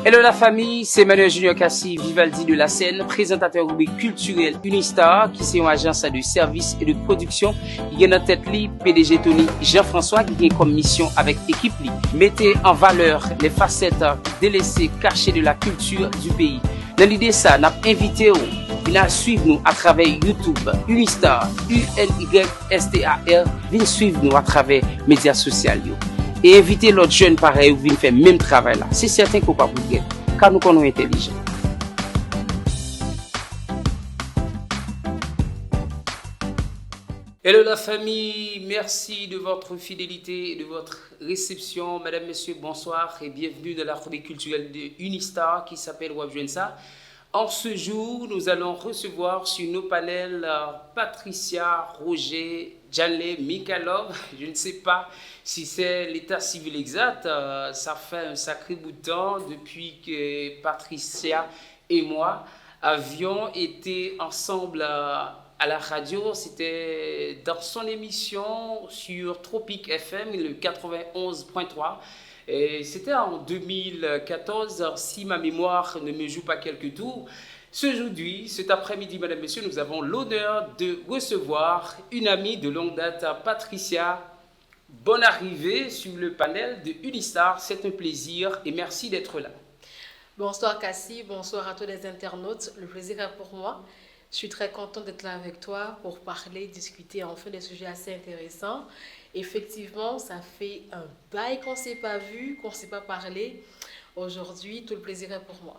Hello la famille, c'est Manuel Junior Kassi Vivaldi de la Seine, présentateur rubrique culturel Unistar, qui c'est une agence de services et de production qui est en tête li PDG Tony Jean-François qui est comme mission avec équipe li. Mettez en valeur les facettes délaissées, cachées de la culture du pays. Dans l'idée ça, n'a invité à suivre nous à travers YouTube, Unistar, UNYSTAR, venez suivre nous à travers les médias sociaux. Et inviter l'autre jeune pareil ou venir faire même travail là. C'est certain qu'on pas vous guetter, car nous sommes intelligents. Hello la famille, merci de votre fidélité et de votre réception. Mesdames, Messieurs, bonsoir et bienvenue dans la chronique culturelle de Unistar qui s'appelle Wabjensa. En ce jour, nous allons recevoir sur nos panels Patricia, Roger, Janley, Mikhailov. Je ne sais pas si c'est l'état civil exact. Ça fait un sacré bout de temps depuis que Patricia et moi avions été ensemble à la radio. C'était dans son émission sur Tropic FM, le 91.3. Et c'était en 2014, si ma mémoire ne me joue pas quelques tours. Aujourd'hui, cet après-midi, mesdames et messieurs, nous avons l'honneur de recevoir une amie de longue date, Patricia. Bonne arrivée sur le panel de Unistar, c'est un plaisir et merci d'être là. Bonsoir Kassi, bonsoir à tous les internautes, le plaisir est pour moi. Je suis très contente d'être là avec toi pour parler, discuter enfin des sujets assez intéressants. Effectivement, ça fait un bail qu'on ne s'est pas vu, qu'on ne s'est pas parlé. Aujourd'hui, tout le plaisir est pour moi.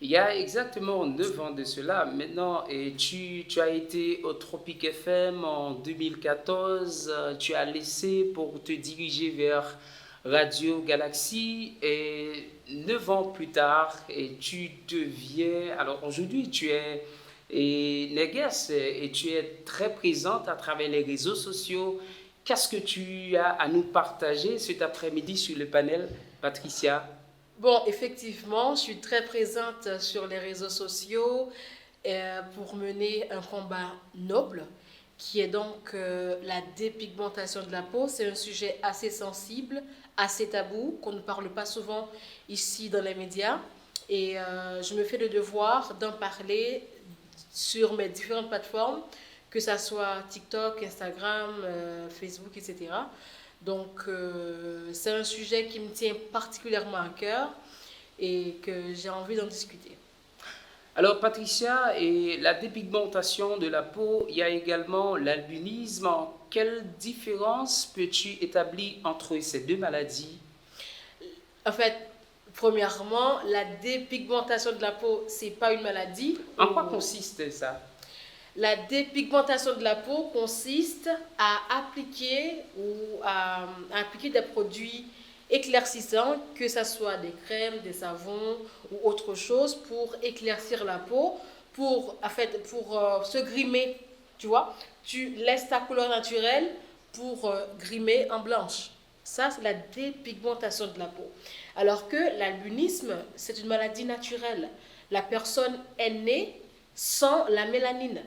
Il y a exactement 9 ans de cela maintenant, et tu as été au Tropic FM en 2014, tu as laissé pour te diriger vers Radio Galaxy, et 9 ans plus tard, et tu deviens, alors aujourd'hui tu es négresse et tu es très présente à travers les réseaux sociaux. Qu'est-ce que tu as à nous partager cet après-midi sur le panel, Patricia? Bon, effectivement, je suis très présente sur les réseaux sociaux pour mener un combat noble qui est donc la dépigmentation de la peau. C'est un sujet assez sensible, assez tabou, qu'on ne parle pas souvent ici dans les médias. Et je me fais le devoir d'en parler sur mes différentes plateformes, que ce soit TikTok, Instagram, Facebook, etc. Donc, c'est un sujet qui me tient particulièrement à cœur et que j'ai envie d'en discuter. Alors, Patricia, et la dépigmentation de la peau, il y a également l'albinisme. Quelle différence peux-tu établir entre ces deux maladies? En fait, premièrement, la dépigmentation de la peau, ce n'est pas une maladie. En quoi consiste ça? La dépigmentation de la peau consiste à appliquer appliquer des produits éclaircissants, que ce soit des crèmes, des savons ou autre chose, pour éclaircir la peau, pour se grimer, tu vois. Tu laisses ta couleur naturelle pour grimer en blanche. Ça, c'est la dépigmentation de la peau. Alors que l'albinisme, c'est une maladie naturelle. La personne est née sans la mélanine.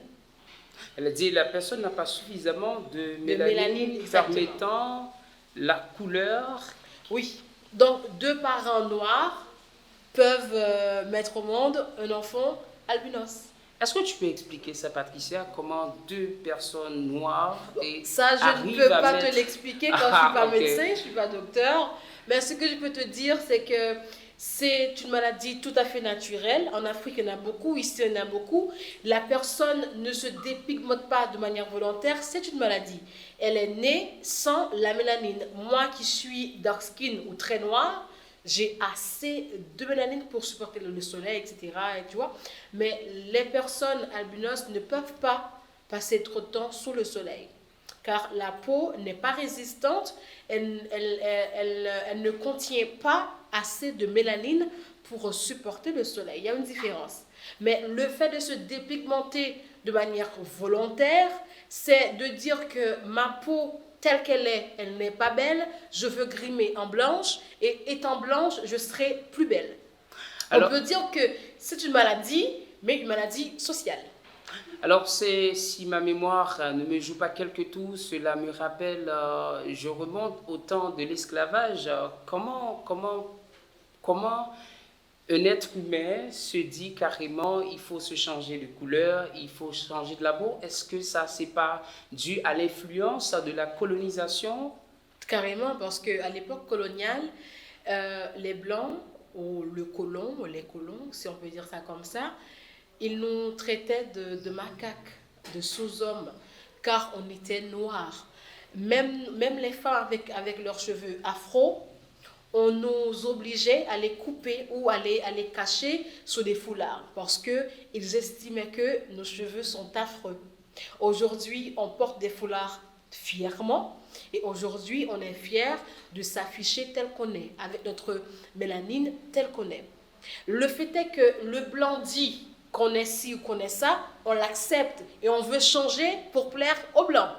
Elle a dit que la personne n'a pas suffisamment de mélanine permettant la couleur. Oui, donc deux parents noirs peuvent mettre au monde un enfant albinos. Est-ce que tu peux expliquer ça, Patricia, comment deux personnes noires ça, je ne peux pas te l'expliquer quand je ne suis pas médecin, je ne suis pas docteur. Mais ce que je peux te dire, c'est que c'est une maladie tout à fait naturelle. En Afrique, il y en a beaucoup, ici, il y en a beaucoup. La personne ne se dépigmente pas de manière volontaire, c'est une maladie. Elle est née sans la mélanine. Moi qui suis dark skin ou très noire, j'ai assez de mélanine pour supporter le soleil, etc. Et tu vois. Mais les personnes albinos ne peuvent pas passer trop de temps sous le soleil. Car la peau n'est pas résistante, elle ne contient pas assez de mélanine pour supporter le soleil. Il y a une différence. Mais le fait de se dépigmenter de manière volontaire, c'est de dire que ma peau telle qu'elle est, elle n'est pas belle, je veux grimer en blanche, et étant blanche, je serai plus belle. Alors, on peut dire que c'est une maladie, mais une maladie sociale. Alors, si ma mémoire ne me joue pas quelques tours, cela me rappelle, je remonte au temps de l'esclavage. Comment un être humain se dit carrément il faut se changer de couleur, il faut changer de la peau. Est-ce que ça, c'est pas dû à l'influence de la colonisation? Carrément, parce qu'à l'époque coloniale, les Blancs, ou le colon, ou les colons, si on peut dire ça comme ça, ils nous traitaient de macaques, de sous-hommes, car on était noirs. Même les femmes avec leurs cheveux afro, on nous obligeait à les couper ou à les cacher sous des foulards parce qu'ils estimaient que nos cheveux sont affreux. Aujourd'hui, on porte des foulards fièrement et aujourd'hui, on est fier de s'afficher tel qu'on est, avec notre mélanine tel qu'on est. Le fait est que le blanc dit qu'on est ci ou qu'on est ça, on l'accepte et on veut changer pour plaire aux blancs.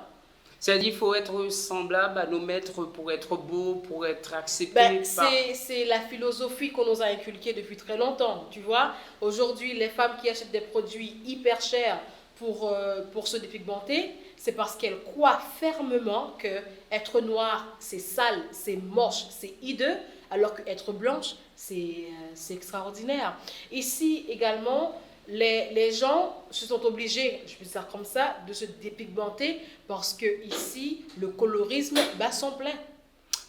C'est-à-dire qu'il faut être semblable à nos maîtres pour être beau, pour être accepté. C'est la philosophie qu'on nous a inculquée depuis très longtemps, tu vois. Aujourd'hui, les femmes qui achètent des produits hyper chers pour se dépigmenter, c'est parce qu'elles croient fermement que être noire, c'est sale, c'est moche, c'est hideux, alors qu'être blanche, c'est extraordinaire. Ici également, les gens se sont obligés, je peux dire comme ça, de se dépigmenter parce que ici, le colorisme bat son plein.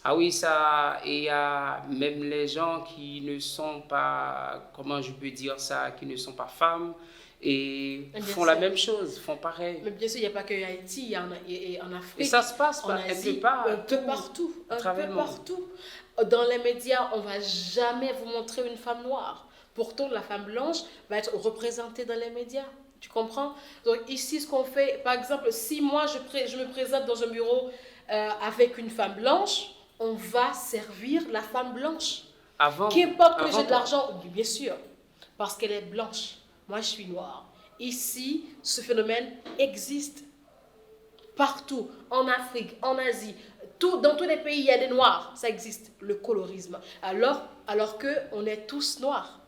Ah oui, ça, et il y a même les gens qui ne sont pas, comment je peux dire ça, qui ne sont pas femmes et font la même chose, font pareil. Mais bien sûr, il n'y a pas que Haïti, il y en Afrique. Et ça se passe en Asie, un peu partout. Dans les médias, on ne va jamais vous montrer une femme noire. Pourtant, la femme blanche va être représentée dans les médias. Tu comprends? Donc ici, ce qu'on fait, par exemple, si moi je me présente dans un bureau avec une femme blanche, on va servir la femme blanche. Qu'importe que j'ai de l'argent, bien sûr, parce qu'elle est blanche. Moi, je suis noire. Ici, ce phénomène existe partout, en Afrique, en Asie. Dans tous les pays, il y a des noirs. Ça existe, le colorisme. Alors qu'on est tous noirs.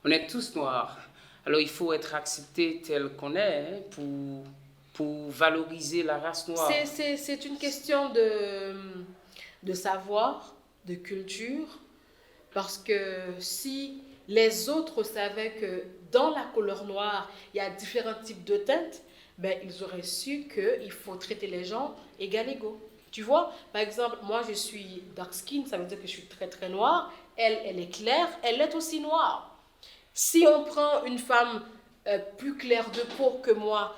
On est tous noirs. Alors il faut être accepté tel qu'on est pour valoriser la race noire. C'est une question de savoir, de culture, parce que si les autres savaient que dans la couleur noire, il y a différents types de teintes, ben, ils auraient su qu'il faut traiter les gens égaux. Tu vois, par exemple, moi je suis dark skin, ça veut dire que je suis très très noire. Elle est claire, elle est aussi noire. Si on prend une femme plus claire de peau que moi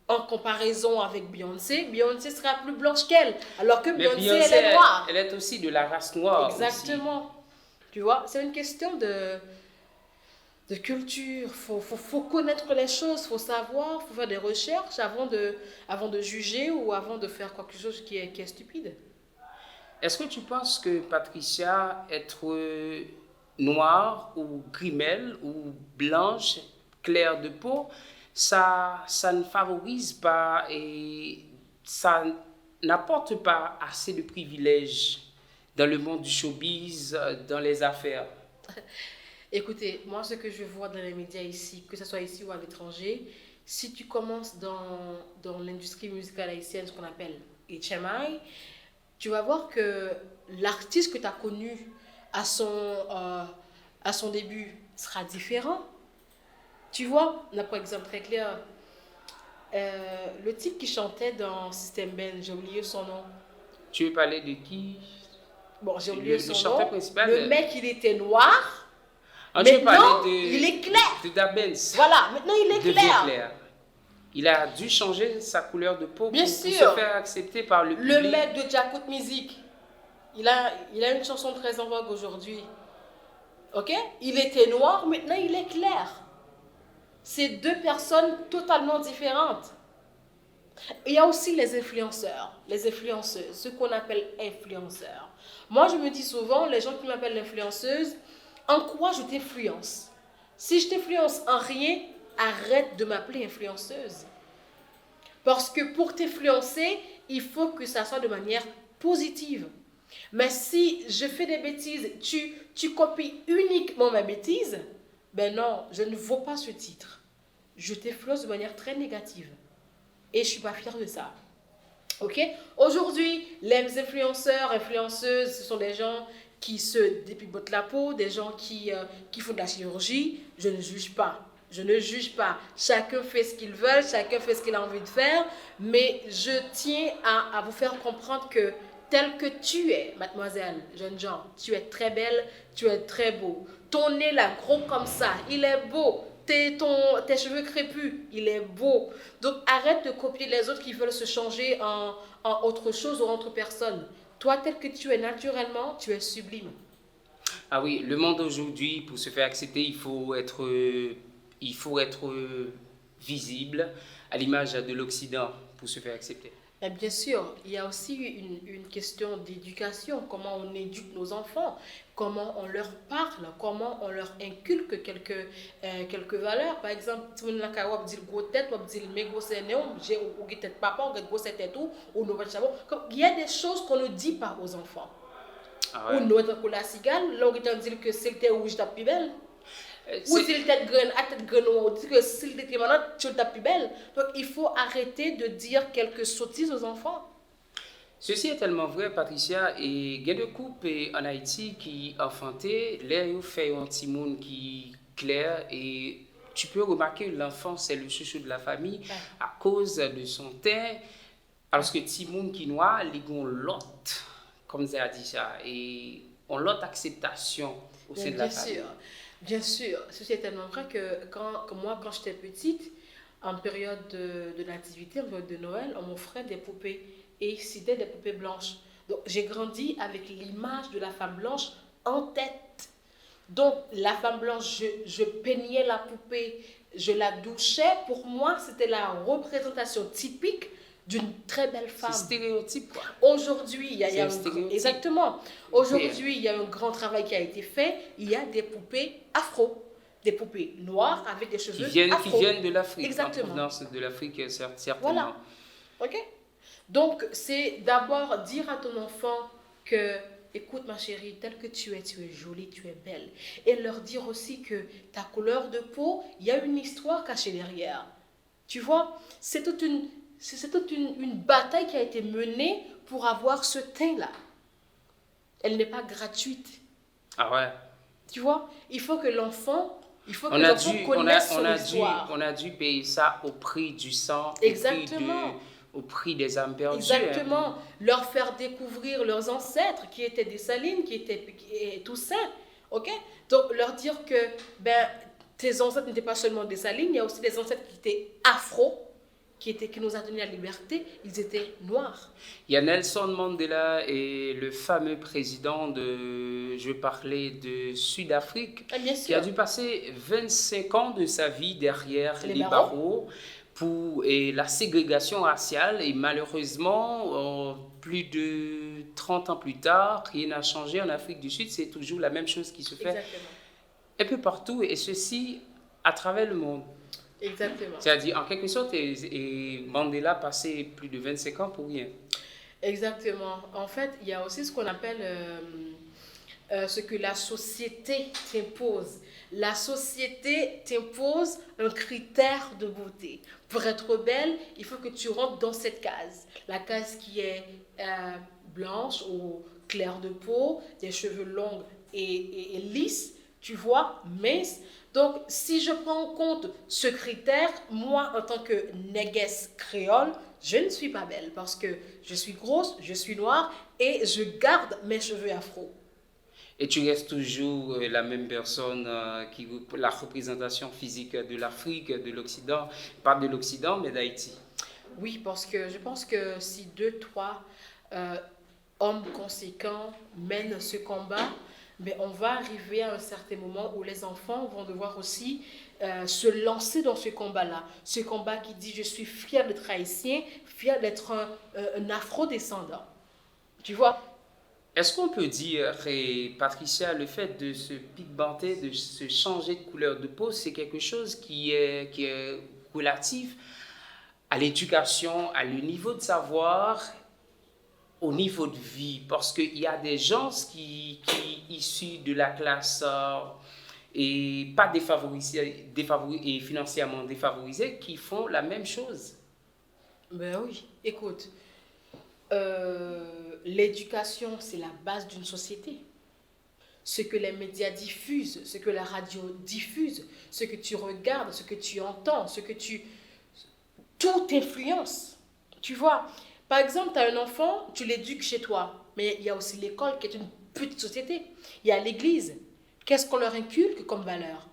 en comparaison avec Beyoncé, Beyoncé sera plus blanche qu'elle. Alors que Beyoncé, elle est noire. Elle est aussi de la race noire. Exactement. Aussi. Tu vois, c'est une question de culture. Faut connaître les choses, faut savoir, faut faire des recherches avant de juger ou avant de faire quelque chose qui est stupide. Est-ce que tu penses que Patricia, être noire ou grimelle ou blanche, claire de peau, ça ne favorise pas et ça n'apporte pas assez de privilèges dans le monde du showbiz, dans les affaires? Écoutez, moi ce que je vois dans les médias ici, que ce soit ici ou à l'étranger, si tu commences dans l'industrie musicale haïtienne, ce qu'on appelle HMI, tu vas voir que l'artiste que tu as connu à son début sera différent. Tu vois, on a par exemple très clair, le type qui chantait dans System Ben, j'ai oublié son nom. Tu veux parler de qui? Bon, j'ai oublié son nom. Principal, le mec, il était noir. Maintenant, il est clair. De Dabens. Voilà, maintenant il est clair. Il a dû changer sa couleur de peau pour se faire accepter par le public. Le mec de Jakut Music, il a une chanson très en vogue aujourd'hui. Ok? Il était noir, maintenant il est clair. C'est deux personnes totalement différentes. Il y a aussi les influenceurs, les influenceuses, ce qu'on appelle influenceurs. Moi, je me dis souvent, les gens qui m'appellent l'influenceuse, en quoi je t'influence? Si je t'influence en rien, arrête de m'appeler influenceuse. Parce que pour t'influencer, il faut que ça soit de manière positive. Mais si je fais des bêtises, tu copies uniquement ma bêtise, ben non, je ne vaux pas ce titre. Je t'influence de manière très négative. Et je ne suis pas fière de ça. Ok? Aujourd'hui, les influenceurs, influenceuses, ce sont des gens qui se dépibotent la peau, des gens qui font de la chirurgie. Je ne juge pas. Je ne juge pas. Chacun fait ce qu'il veut, chacun fait ce qu'il a envie de faire. Mais je tiens à vous faire comprendre que tel que tu es, mademoiselle, jeune gens, tu es très belle, tu es très beau. Ton nez là, gros comme ça, il est beau. Tes cheveux crépus, il est beau. Donc arrête de copier les autres qui veulent se changer en autre chose ou en autre personne. Toi, tel que tu es naturellement, tu es sublime. Ah oui, le monde aujourd'hui, pour se faire accepter, il faut être visible à l'image de l'Occident pour se faire accepter. Mais bien sûr, il y a aussi une question d'éducation, comment on éduque nos enfants, comment on leur parle, comment on leur inculque quelques valeurs. Par exemple, si on a dit gros tête, on dit mais gros c'est néon, j'ai ou tête papa, ou gros c'est tête ou nous il y a des choses qu'on ne dit pas aux enfants. Ah ouais. Ou nous être la cigale, là on dit que c'est le thé rouge ta plus belle. Ou si le tête graine, à tête graine, on dit que si le tête maintenant, tu es plus belle. Donc il faut arrêter de dire quelques sottises aux enfants. Ceci est tellement vrai, Patricia, et il y a des couples en Haïti qui enfanté, là ils fait un petit monde qui clair et tu peux remarquer que l'enfant c'est le chouchou de la famille à cause de son teint, alors que petit monde qui noir, ils ont l'autre, comme ça a dit ça, et on l'autre acceptation au sein de la famille. Bien sûr, ceci est tellement vrai que moi, quand j'étais petite, en période de nativité, en période de Noël, on m'offrait des poupées. Et c'était des poupées blanches. Donc, j'ai grandi avec l'image de la femme blanche en tête. Donc, la femme blanche, je peignais la poupée, je la douchais. Pour moi, c'était la représentation typique d'une très belle femme. C'est stéréotype, quoi. Aujourd'hui, il y a exactement. Aujourd'hui, il y a un grand travail qui a été fait. Il y a des poupées afro, des poupées noires avec des cheveux afro. Qui viennent de l'Afrique. Exactement. En provenance de l'Afrique, certainement. Voilà. Ok. Donc, c'est d'abord dire à ton enfant que, écoute ma chérie, telle que tu es jolie, tu es belle. Et leur dire aussi que ta couleur de peau, il y a une histoire cachée derrière. Tu vois, c'est toute une bataille qui a été menée pour avoir ce teint-là. Elle n'est pas gratuite. Ah ouais. Tu vois, il faut que l'enfant connaisse son histoire. On a dû payer ça au prix du sang, exactement. Au prix des âmes perdues. Exactement. Leur faire découvrir leurs ancêtres qui étaient des Salines, qui étaient Toussaint. Ok. Donc leur dire que tes ancêtres n'étaient pas seulement des Salines, il y a aussi des ancêtres qui étaient afro, qui nous a donné la liberté, ils étaient noirs. Il y a Nelson Mandela et le fameux président je parlais de Sud-Afrique, qui a dû passer 25 ans de sa vie derrière les barreaux pour la ségrégation raciale, et malheureusement, plus de 30 ans plus tard, rien n'a changé en Afrique du Sud, c'est toujours la même chose qui se fait. Exactement. Un peu partout, et ceci à travers le monde. Exactement. C'est-à-dire, en quelque sorte, et Mandela passé plus de 25 ans pour rien. Exactement. En fait, il y a aussi ce qu'on appelle ce que la société t'impose. La société t'impose un critère de beauté. Pour être belle, il faut que tu rentres dans cette case. La case qui est blanche ou claire de peau, des cheveux longs et lisses, tu vois, mince. Donc, si je prends en compte ce critère, moi, en tant que négresse créole, je ne suis pas belle parce que je suis grosse, je suis noire et je garde mes cheveux afro. Et tu restes toujours la même personne la représentation physique de l'Afrique, de l'Occident, pas de l'Occident, mais d'Haïti. Oui, parce que je pense que si 2-3 hommes conséquents mènent ce combat, mais on va arriver à un certain moment où les enfants vont devoir aussi se lancer dans ce combat-là. Ce combat qui dit « je suis fier d'être haïtien, fier d'être un afro-descendant ». Tu vois? Est-ce qu'on peut dire, Patricia, le fait de se pigmenter, de se changer de couleur de peau, c'est quelque chose qui est relatif à l'éducation, à le niveau de savoir, au niveau de vie, parce qu'il y a des gens qui issus de la classe et pas défavorisés et financièrement défavorisés qui font la même chose. Ben oui, écoute, l'éducation c'est la base d'une société. ce que les médias diffusent, ce que la radio diffuse, ce que tu regardes, ce que tu entends, tout influence. Tu vois, par exemple, tu as un enfant, tu l'éduques chez toi, mais il y a aussi l'école qui est une petite société. Il y a l'église. Qu'est-ce qu'on leur inculque comme valeur?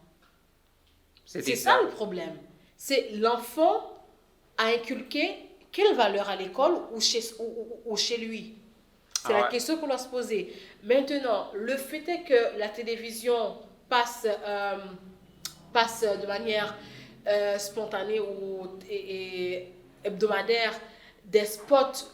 C'est ça le problème. C'est l'enfant à inculquer quelle valeur à l'école ou chez lui. C'est la question qu'on doit se poser. Maintenant, le fait est que la télévision passe de manière spontanée et hebdomadaire des spots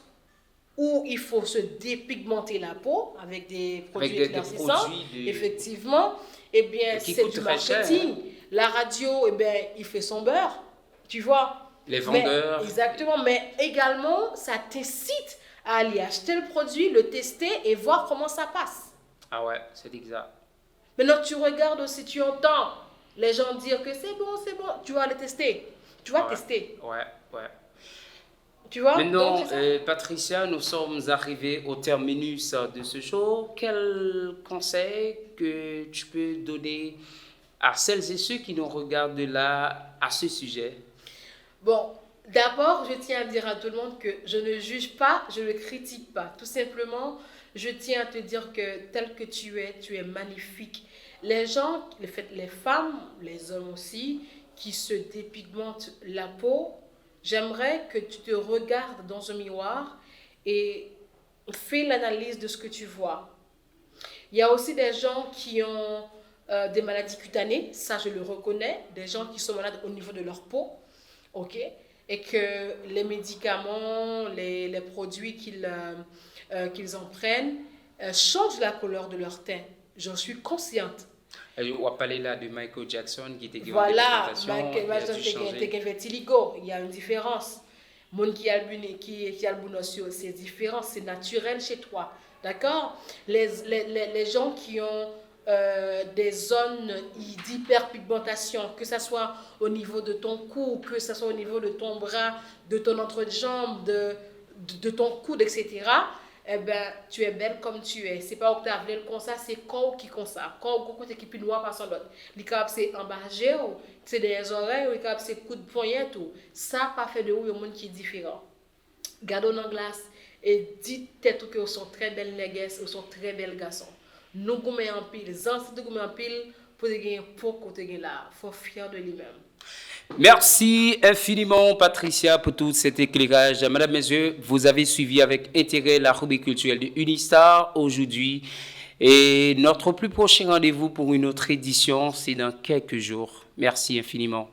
où il faut se dépigmenter la peau avec des produits éclaircissants, effectivement, eh bien, c'est du marketing. La radio, eh bien, il fait son beurre, tu vois. Les vendeurs. Exactement, mais également, ça t'incite à aller acheter le produit, le tester et voir comment ça passe. Ah ouais, c'est exact. Maintenant, tu regardes aussi, tu entends les gens dire que c'est bon, tu vas le tester. Tu vas tester. Ouais. Tu vois? Maintenant, Patricia, nous sommes arrivés au terminus de ce show. Quel conseil que tu peux donner à celles et ceux qui nous regardent de là à ce sujet? Bon, d'abord, je tiens à dire à tout le monde que je ne juge pas, je ne critique pas. Tout simplement, je tiens à te dire que tel que tu es magnifique. Les gens, les femmes, les hommes aussi, qui se dépigmentent la peau, j'aimerais que tu te regardes dans un miroir et fais l'analyse de ce que tu vois. Il y a aussi des gens qui ont des maladies cutanées, ça je le reconnais, des gens qui sont malades au niveau de leur peau, ok, et que les médicaments, les produits qu'ils en prennent changent la couleur de leur teint. J'en suis consciente. On va parler là de Michael Jackson qui était voilà, Michael Jackson était vitiligo, il y a une différence. Monde qui a le c'est différent, c'est naturel chez toi. D'accord? Les gens qui ont des zones d'hyperpigmentation, que ce soit au niveau de ton cou, que ce soit au niveau de ton bras, de ton entrejambe, de ton coude, etc., eh ben, tu es belle comme tu es. C'est pas que tu as voulu comme ça, c'est quoi qui comme ça. Quand tu es qui noir par son autre. Les câbles, c'est embâché, c'est des oreilles, les câbles, c'est coup de poignet, tout. Ça, pas fait de où il y a un monde qui est différent. Gardons dans la glace et dites-vous que vous sont très belles négesses, vous sont très belles garçons. Nous gommons en pile, les anciens de gommons en pile, pour gagner pour côté là. Il faut fier de lui-même. Merci infiniment Patricia pour tout cet éclairage. Mesdames, Messieurs, vous avez suivi avec intérêt la rubrique culturelle de Unistar aujourd'hui. Et notre plus prochain rendez-vous pour une autre édition, c'est dans quelques jours. Merci infiniment.